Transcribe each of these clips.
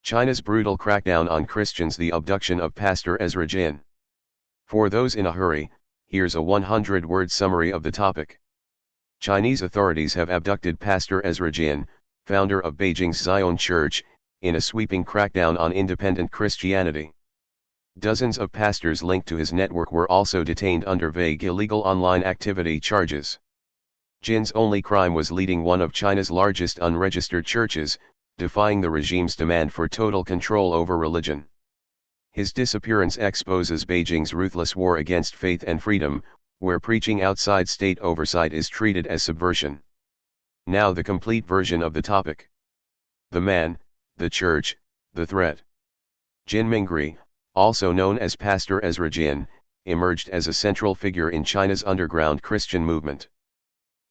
China's brutal crackdown on Christians, the abduction of Pastor Ezra Jin. For those in a hurry, here's a 100-word summary of the topic. Chinese authorities have abducted Pastor Ezra Jin, founder of Beijing's Zion Church, in a sweeping crackdown on independent Christianity. Dozens of pastors linked to his network were also detained under vague illegal online activity charges. Jin's only crime was leading one of China's largest unregistered churches, defying the regime's demand for total control over religion. His disappearance exposes Beijing's ruthless war against faith and freedom, where preaching outside state oversight is treated as subversion. Now the complete version of the topic. The man, the church, the threat. Jin Mingri, also known as Pastor Ezra Jin, emerged as a central figure in China's underground Christian movement.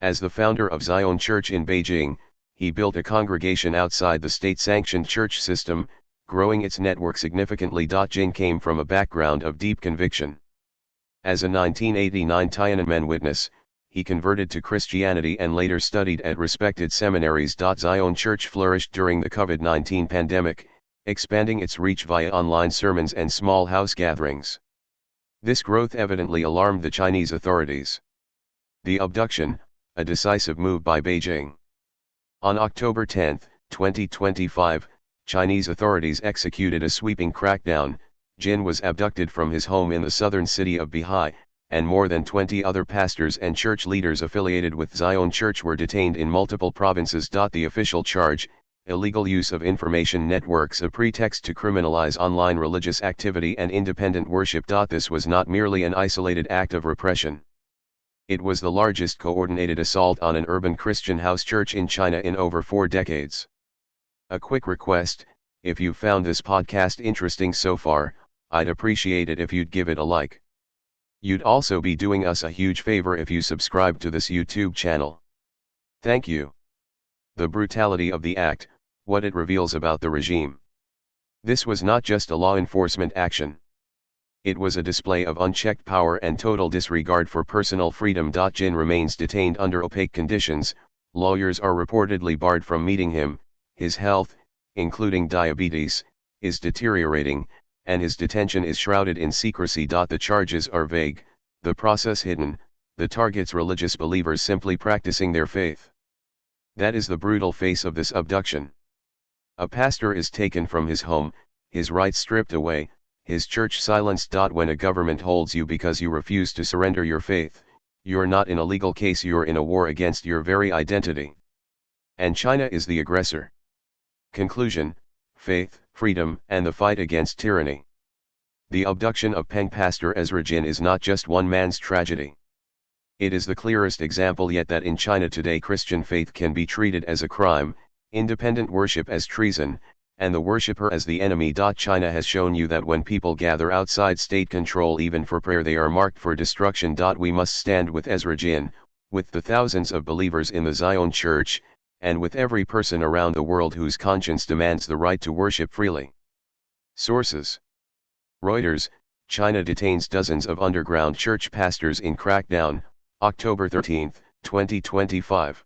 As the founder of Zion Church in Beijing, he built a congregation outside the state-sanctioned church system, growing its network significantly. Jin came from a background of deep conviction. As a 1989 Tiananmen witness, he converted to Christianity and later studied at respected seminaries. Zion Church flourished during the COVID-19 pandemic, expanding its reach via online sermons and small house gatherings. This growth evidently alarmed the Chinese authorities. The abduction, a decisive move by Beijing. On October 10, 2025, Chinese authorities executed a sweeping crackdown. Jin was abducted from his home in the southern city of Bihai, and more than 20 other pastors and church leaders affiliated with Zion Church were detained in multiple provinces. The official charge: illegal use of information networks, a pretext to criminalize online religious activity and independent worship. This was not merely an isolated act of repression. It was the largest coordinated assault on an urban Christian house church in China in over 4 decades. A quick request: if you found this podcast interesting so far, I'd appreciate it if you'd give it a like. You'd also be doing us a huge favor if you subscribe to this YouTube channel. Thank you. The brutality of the act, what it reveals about the regime. This was not just a law enforcement action. It was a display of unchecked power and total disregard for personal freedom. Jin remains detained under opaque conditions. Lawyers are reportedly barred from meeting him. His health, including diabetes, is deteriorating, and his detention is shrouded in secrecy. The charges are vague, the process hidden, the targets religious believers simply practicing their faith. That is the brutal face of this abduction. A pastor is taken from his home, his rights stripped away, his church silenced. When a government holds you because you refuse to surrender your faith, you're not in a legal case, you're in a war against your very identity. And China is the aggressor. Conclusion: faith, freedom, and the fight against tyranny. The abduction of Pastor Ezra Jin is not just one man's tragedy. It is the clearest example yet that in China today Christian faith can be treated as a crime, independent worship as treason, and the worshipper as the enemy. China has shown you that when people gather outside state control even for prayer, they are marked for destruction. We must stand with Ezra Jin, with the thousands of believers in the Zion Church, and with every person around the world whose conscience demands the right to worship freely. Sources: Reuters. China detains dozens of underground church pastors in crackdown, October 13, 2025.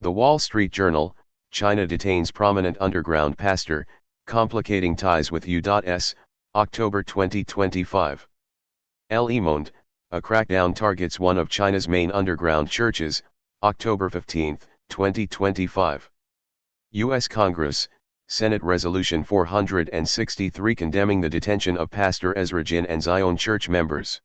The Wall Street Journal. China detains prominent underground pastor, complicating ties with U.S., October 2025. Le Monde. A crackdown targets one of China's main underground churches, October 15, 2025. U.S. Congress. Senate Resolution 463 condemning the detention of Pastor Ezra Jin and Zion Church members.